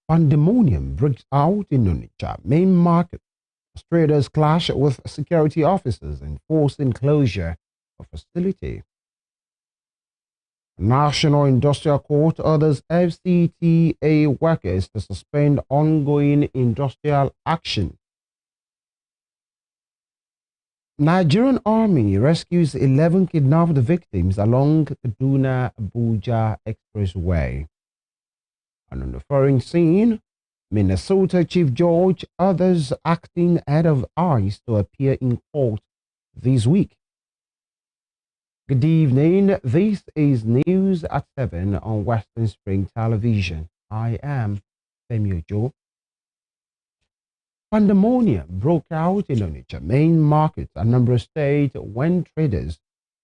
Pandemonium breaks out in Onitsha main market as traders clash with security officers enforcing closure of facility. National Industrial Court orders FCTA workers to suspend ongoing industrial action. Nigerian Army rescues 11 kidnapped victims along Kaduna-Abuja Expressway. And on the foreign scene, Minnesota Chief Judge orders acting head of ICE to appear in court this week. Good evening. This is News at 7 on Western Spring Television. I am Femi Ojo. Pandemonium broke out in Onitsha main market, Anambra State, when traders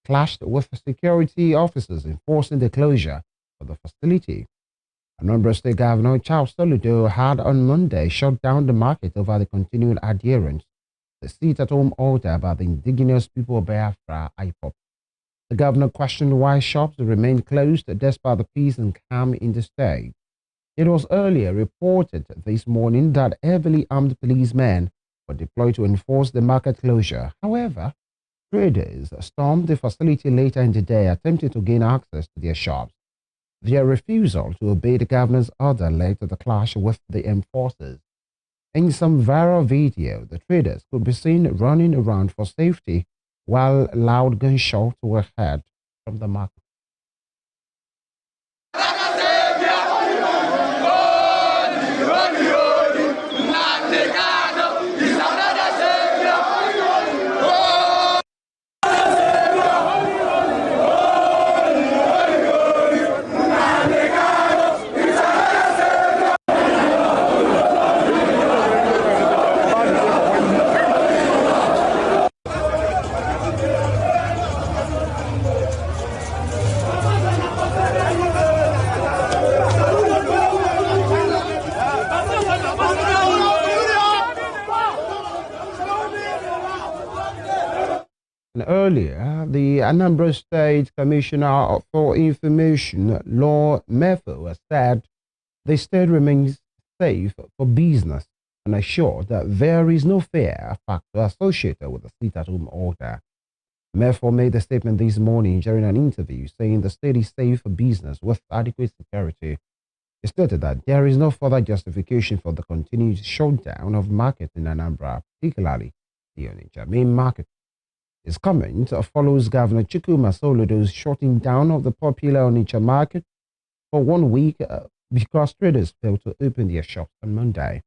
clashed with security officers enforcing the closure of the facility. Anambra State Governor Charles Soludo had on Monday shut down the market over the continued adherence to the sit-at-home order by the indigenous people of Biafra, IPOP. The governor questioned why shops remained closed despite the peace and calm in the state. It was earlier reported this morning that heavily armed policemen were deployed to enforce the market closure. However, traders stormed the facility later in the day, attempting to gain access to their shops. Their refusal to obey the governor's order led to the clash with the enforcers. In some viral video, the traders could be seen running around for safety while loud gunshots were heard from the market. And earlier, the Anambra State Commissioner for Information Law Mefo said the state remains safe for business and assured that there is no fear factor associated with the sit-at-home order. Mefo made a statement this morning during an interview saying the state is safe for business with adequate security. He stated that there is no further justification for the continued shutdown of markets in Anambra, particularly the Onitsha main market. His comment follows Governor Chukwuma Soludo's shutting down of the popular Onitsha market for 1 week because traders failed to open their shops on Monday.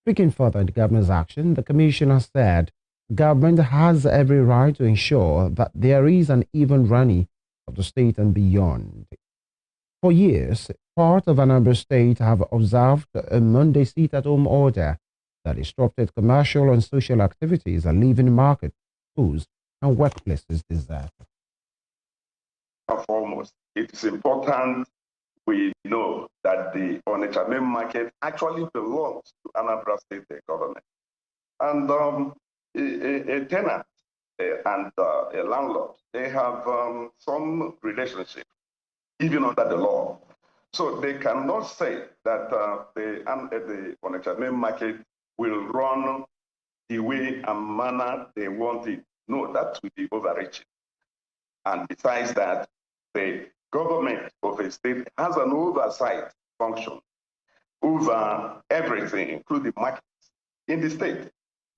Speaking further on the governor's action, the commissioner said the government has every right to ensure that there is an even running of the state and beyond. For years, part of Anambra State have observed a Monday sit-at-home order that disrupted commercial and social activities and leaving markets, schools, and workplaces deserve. Foremost, it is important we know that the Onitsha main market actually belongs to Anambra State government. And a tenant and a landlord, they have some relationship, even under the law. So they cannot say that the Onitsha main market will run the way and manner they want it. No, that will be overreaching. And besides that, the government of a state has an oversight function over everything, including markets in the state.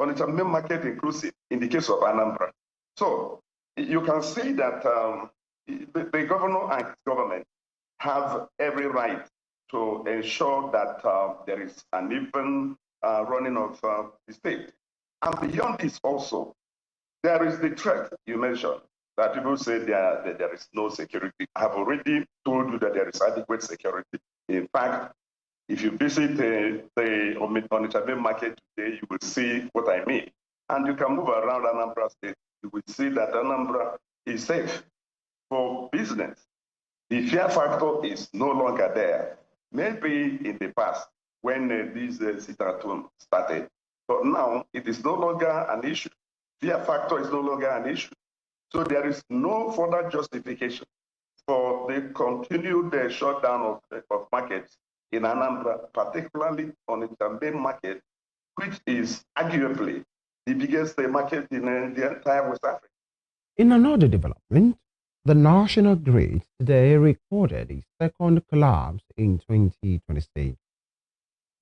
Onitsha main market inclusive in the case of Anambra. So you can see that the governor and his government have every right to ensure that there is an even running of the state. And beyond this also, there is the threat you mentioned, that people say there is no security. I have already told you that there is adequate security. In fact, if you visit the Onitsha main market today, you will see what I mean. And you can move around Anambra State, you will see that Anambra is safe for business. The fear factor is no longer there. Maybe in the past, when this sit-at-home started, but now it is no longer an issue. Fear factor is no longer an issue. So there is no further justification for the continued shutdown of markets in Anambra, particularly on its main market, which is arguably the biggest market in the entire West Africa. In another development, the national grid today recorded its second collapse in 2026.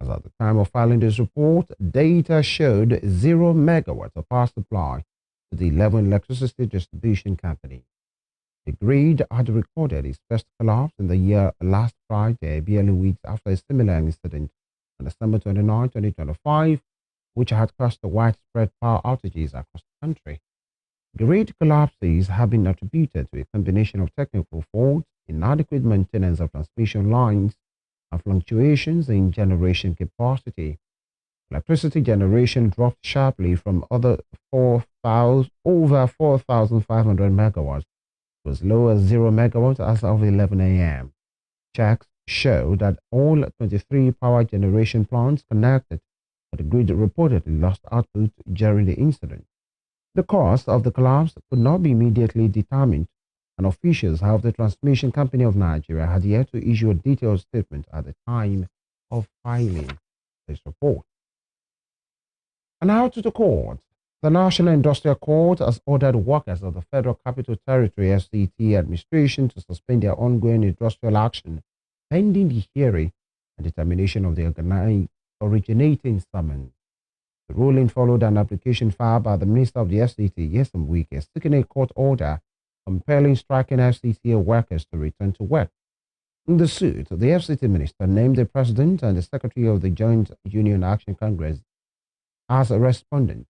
As at the time of filing this report, data showed 0 megawatts of power supply to the 11 electricity distribution companies. The grid had recorded its first collapse in the year last Friday, barely weeks after a similar incident on December 29, 2025, which had caused widespread power outages across the country. Grid collapses have been attributed to a combination of technical faults, inadequate maintenance of transmission lines, and fluctuations in generation capacity. Electricity generation dropped sharply from over 4,500 megawatts to as low as 0 megawatts as of 11 a.m. Checks show that all 23 power generation plants connected to the grid reportedly lost output during the incident. The cause of the collapse could not be immediately determined, and officials of the Transmission Company of Nigeria had yet to issue a detailed statement at the time of filing this report. And now to the court. The National Industrial Court has ordered workers of the Federal Capital Territory FCT administration to suspend their ongoing industrial action pending the hearing and determination of the originating summons. The ruling followed an application filed by the Minister of the FCT, Nyesom Wike, seeking a court order compelling striking FCT workers to return to work. In the suit, the FCT Minister named the President and the Secretary of the Joint Union Action Congress as a respondent.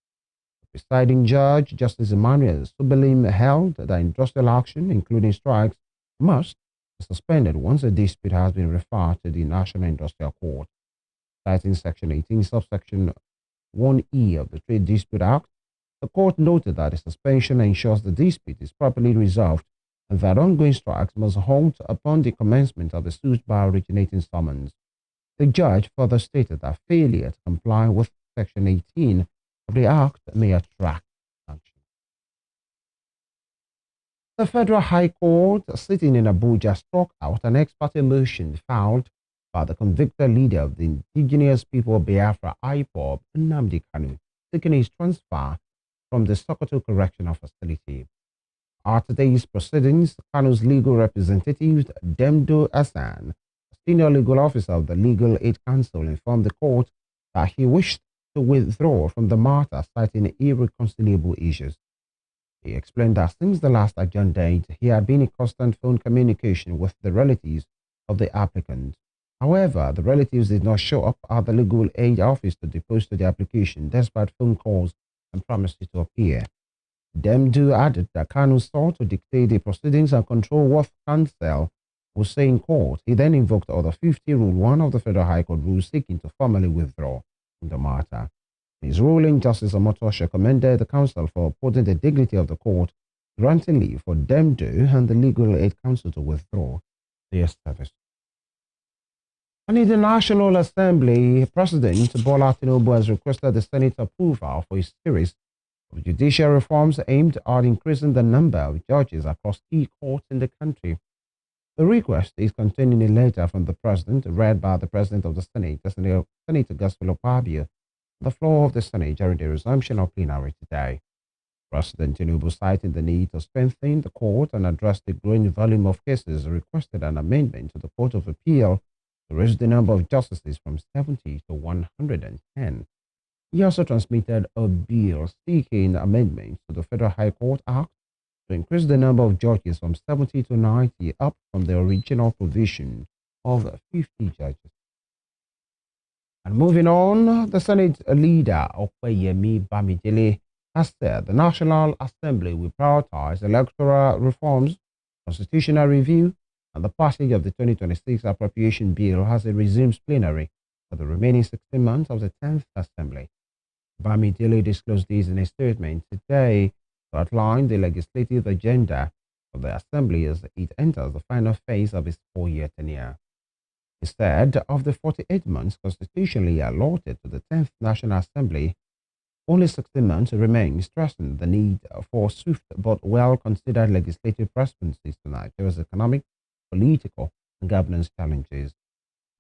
The presiding judge, Justice Emmanuel Subelim, held that industrial action, including strikes, must be suspended once a dispute has been referred to the National Industrial Court. Citing Section 18, subsection 1E of the Trade Dispute Act, the court noted that the suspension ensures the dispute is properly resolved and that ongoing strikes must halt upon the commencement of the suit by originating summons. The judge further stated that failure to comply with Section 18 of the Act may attract sanction. The Federal High Court, sitting in Abuja, struck out an ex parte motion filed by the convicted leader of the Indigenous People of Biafra, IPOB, Nnamdi Kanu, seeking his transfer from the Sokoto Correctional Facility. At today's proceedings, Kanu's legal representative, Demdo Hassan, a senior legal officer of the Legal Aid Council, informed the court that he wished to withdraw from the matter, citing irreconcilable issues. He explained that since the last adjourned date, he had been in constant phone communication with the relatives of the applicant. However, the relatives did not show up at the legal aid office to depose to the application, despite phone calls and promises to appear. Demdu added that Kanu sought to dictate the proceedings and control what counsel would say in court. He then invoked Order 50, Rule 1 of the Federal High Court rules, seeking to formally withdraw from the matter. In his ruling, Justice Omotosho commended the counsel for upholding the dignity of the court, granting leave for Demdu and the Legal Aid Council to withdraw their service. And in the National Assembly, President Bola Tinubu has requested the Senate approval for a series of judicial reforms aimed at increasing the number of judges across key courts in the country. The request is contained in a letter from the President, read by the President of the Senate, Senator Gospel Opabio, on the floor of the Senate during the resumption of plenary today. President Tinubu, citing the need to strengthen the court and address the growing volume of cases, requested an amendment to the Court of Appeal to raise the number of justices from 70 to 110. He also transmitted a bill seeking amendments to the Federal High Court Act to increase the number of judges from 70 to 90, up from the original provision of 50 judges. And moving on, the Senate leader, Opeyemi Bamidele, has said the National Assembly will prioritize electoral reforms, constitutional review, and the passage of the 2026 appropriation bill as it resumes plenary for the remaining 16 months of the 10th Assembly. Bamidele disclosed this in a statement today to outline the legislative agenda of the Assembly as it enters the final phase of its 4-year tenure. He said of the 48 months constitutionally allotted to the 10th National Assembly, only 16 months remain, stressing the need for swift but well-considered legislative responses to Nigeria's economic, political, and governance challenges.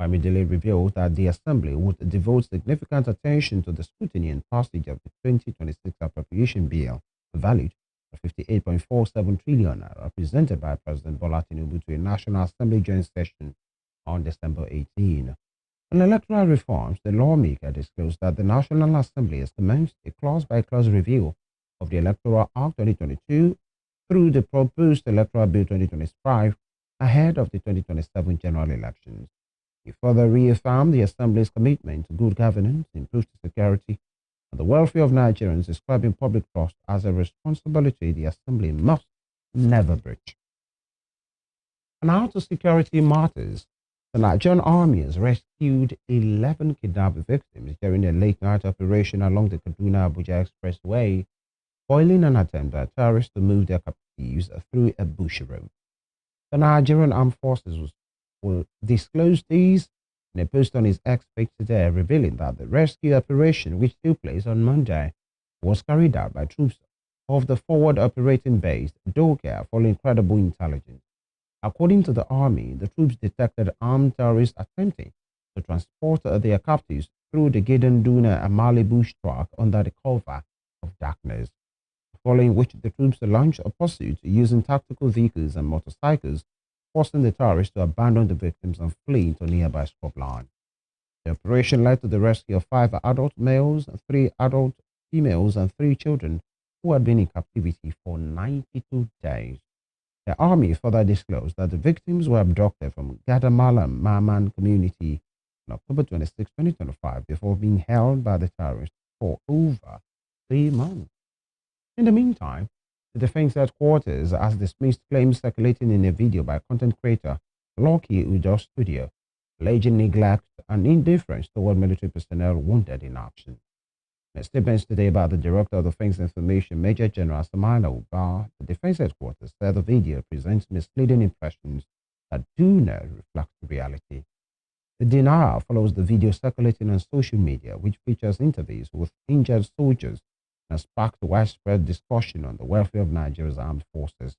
Bamidele revealed that the Assembly would devote significant attention to the scrutiny and passage of the 2026 appropriation bill, valued at 58.47 trillion naira, presented by President Bola Tinubu to a National Assembly joint session on December 18. On electoral reforms, the lawmaker disclosed that the National Assembly has commenced a clause-by-clause review of the Electoral Act 2022 through the proposed Electoral Bill 2025 ahead of the 2027 general elections. He further reaffirmed the Assembly's commitment to good governance, improved security, and the welfare of Nigerians, describing public trust as a responsibility the Assembly must never breach. And now to security matters. The Nigerian Army has rescued 11 kidnapped victims during a late-night operation along the Kaduna-Abuja Expressway, foiling an attempt by terrorists to move their captives through a bush road. The Nigerian Armed Forces will disclose these in a post on its X page today, revealing that the rescue operation, which took place on Monday, was carried out by troops of the Forward Operating Base, Dokia, following credible intelligence. According to the Army, the troops detected armed terrorists attempting to transport their captives through the Gidan-Duna Amali bush track under the cover of darkness, following which the troops launched a pursuit using tactical vehicles and motorcycles, forcing the terrorists to abandon the victims and flee into nearby scrubland. The operation led to the rescue of 5 adult males, 3 adult females, and 3 children who had been in captivity for 92 days. The Army further disclosed that the victims were abducted from Gadamala Maman community on October 26, 2025, before being held by the terrorists for over 3 months. In the meantime, the Defense Headquarters has dismissed claims circulating in a video by content creator Lucky Udo Studio, alleging neglect and indifference toward military personnel wounded in action. In a statement today by the Director of Defense Information, Major General Samaila Uba, the Defense Headquarters said the video presents misleading impressions that do not reflect reality. The denial follows the video circulating on social media, which features interviews with injured soldiers and sparked widespread discussion on the welfare of Nigeria's armed forces.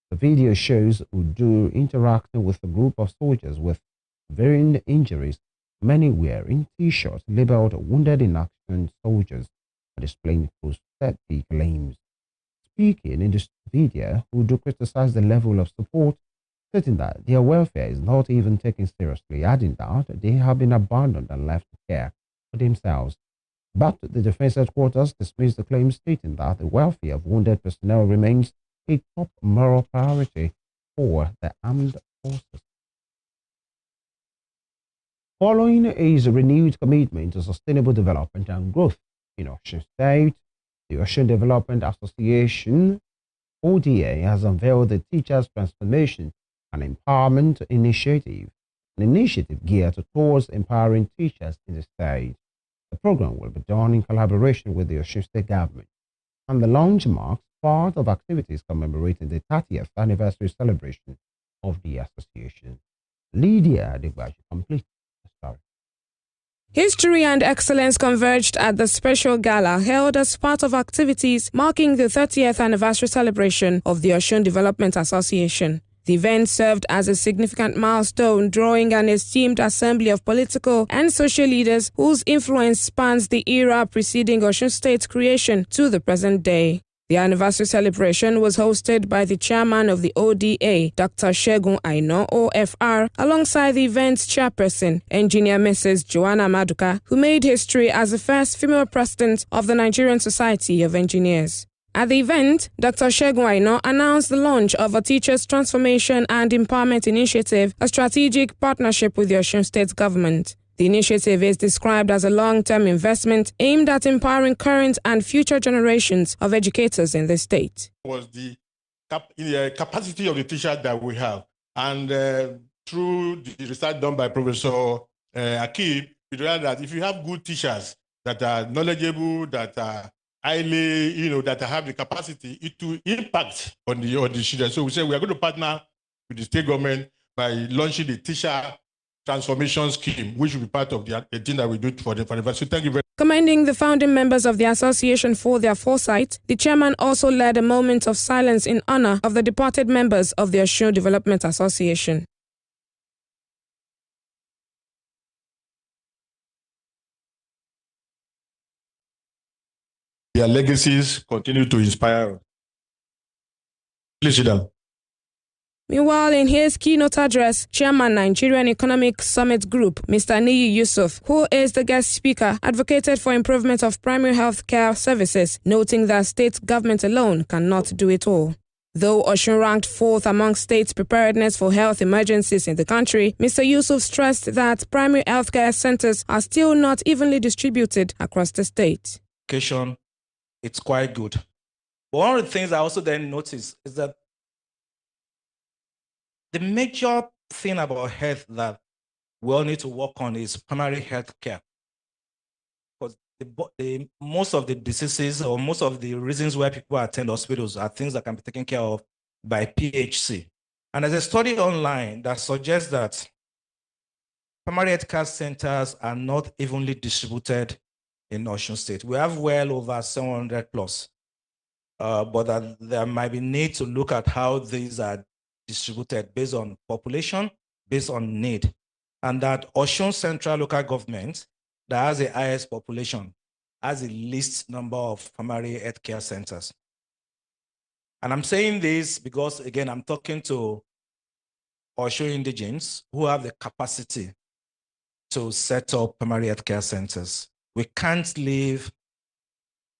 The video shows Udo interacting with a group of soldiers with varying injuries, many wearing T-shirts labeled Wounded in Action Soldiers and displaying prosthetic limbs. Speaking in this video, Udo criticized the level of support, stating that their welfare is not even taken seriously, adding that they have been abandoned and left to care for themselves. But the Defense Headquarters dismissed the claim, stating that the welfare of wounded personnel remains a top moral priority for the armed forces. Following his renewed commitment to sustainable development and growth in Osun State, the Osun Development Association, ODA, has unveiled the Teachers Transformation and Empowerment Initiative, an initiative geared towards empowering teachers in the state. The program will be done in collaboration with the Osun State government, and the launch marks part of activities commemorating the 30th anniversary celebration of the association. Lydia Adigbaji completes the story. History and excellence converged at the special gala held as part of activities marking the 30th anniversary celebration of the Osun Development Association. The event served as a significant milestone, drawing an esteemed assembly of political and social leaders whose influence spans the era preceding Osun State's creation to the present day. The anniversary celebration was hosted by the chairman of the ODA, Dr. Segun Aina, OFR, alongside the event's chairperson, engineer Mrs. Joanna Maduka, who made history as the first female president of the Nigerian Society of Engineers. At the event, Dr. Segun Aina announced the launch of a Teachers Transformation and Empowerment Initiative, a strategic partnership with the Osun State government. The initiative is described as a long-term investment aimed at empowering current and future generations of educators in the state. Was the capacity of the teachers that we have. And through the research done by Professor Akib, we realized that if you have good teachers that are knowledgeable, that are highly, that have the capacity, it will impact on the children. So we said we are going to partner with the state government by launching the teacher transformation scheme, which will be part of the thing that we do for the university. Thank you very much. Commending the founding members of the association for their foresight, the chairman also led a moment of silence in honor of the departed members of the Osun Development Association. their legacies continue to inspire us. Please sit down. Meanwhile, in his keynote address, Chairman Nigerian Economic Summit Group, Mr. Niyi Yusuf, who is the guest speaker, advocated for improvement of primary health care services, noting that state government alone cannot do it all. Though Osun ranked 4th among states' preparedness for health emergencies in the country, Mr. Yusuf stressed that primary health care centers are still not evenly distributed across the state. It's quite good. But one of the things I also then noticed is that the major thing about health that we all need to work on is primary health care. Because most of the diseases or most of the reasons why people attend hospitals are things that can be taken care of by PHC. And there's a study online that suggests that primary health care centers are not evenly distributed in Osun State. We have well over 700 plus, but that there might be need to look at how these are distributed based on population, based on need. And that Osun Central Local Government that has the highest population has the least number of primary health care centers. And I'm saying this because, again, I'm talking to Osun indigents who have the capacity to set up primary health care centers. We can't leave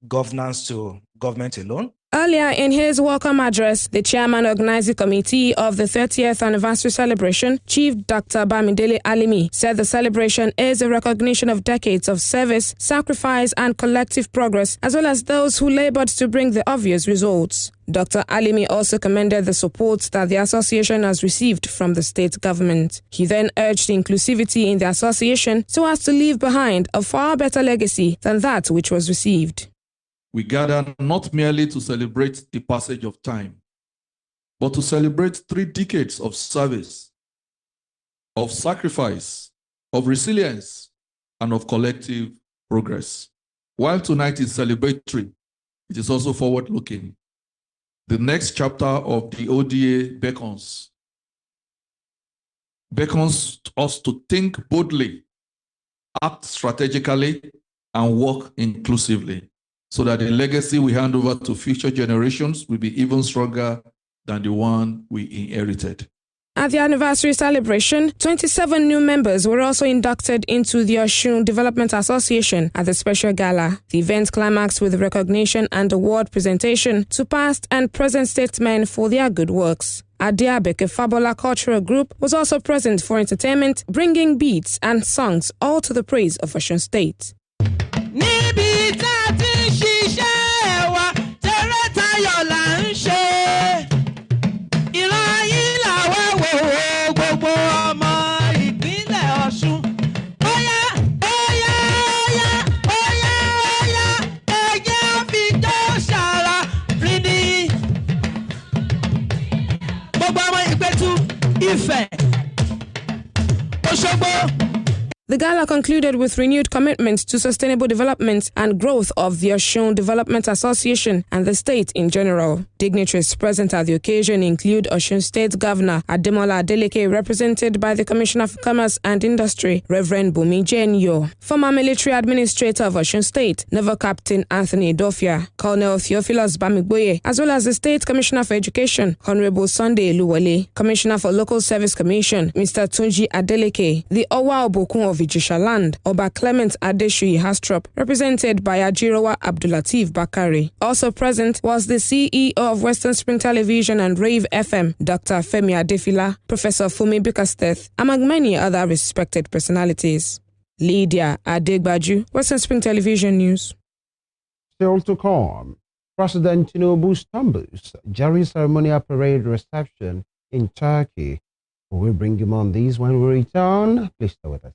governance to government alone. Earlier in his welcome address, the chairman organizing committee of the 30th anniversary celebration, Chief Dr. Bamidele Alimi, said the celebration is a recognition of decades of service, sacrifice, and collective progress, as well as those who labored to bring the obvious results. Dr. Alimi also commended the support that the association has received from the state government. He then urged inclusivity in the association so as to leave behind a far better legacy than that which was received. We gather not merely to celebrate the passage of time, but to celebrate 3 decades of service, of sacrifice, of resilience, and of collective progress. While tonight is celebratory, it is also forward-looking. The next chapter of the ODA beckons us to think boldly, act strategically, and work inclusively, so that the legacy we hand over to future generations will be even stronger than the one we inherited. At the anniversary celebration, 27 new members were also inducted into the Osun Development Association at the special gala. The event climaxed with recognition and award presentation to past and present statesmen for their good works. Adiabeke Fabola Cultural Group was also present for entertainment, bringing beats and songs all to the praise of Osun State. The gala concluded with renewed commitment to sustainable development and growth of the Osun Development Association and the state in general. Dignitaries present at the occasion include Osun State Governor Ademola Adeleke, represented by the Commissioner for Commerce and Industry, Reverend Bumi Jenyo, former military administrator of Osun State, Naval Captain Anthony Dofia, Colonel Theophilus Bamigboye, as well as the State Commissioner for Education, Honorable Sunday Luwale, Commissioner for Local Service Commission, Mr. Tunji Adeleke, the Owa Obokun of Ijishaland, Oba Clement Adeshuyi Hastrop, represented by Ajirowa Abdulateef Bakari. Also present was the CEO of Western Spring Television and Rave FM, Dr. Femi Adefila, Professor Fumi Bikasteth, among many other respected personalities. Lydia Adegbaju, Western Spring Television News. Still to come, President Tinubu stumbles during ceremonial parade reception in Turkey. We will bring him on these when we return. Please stay with us.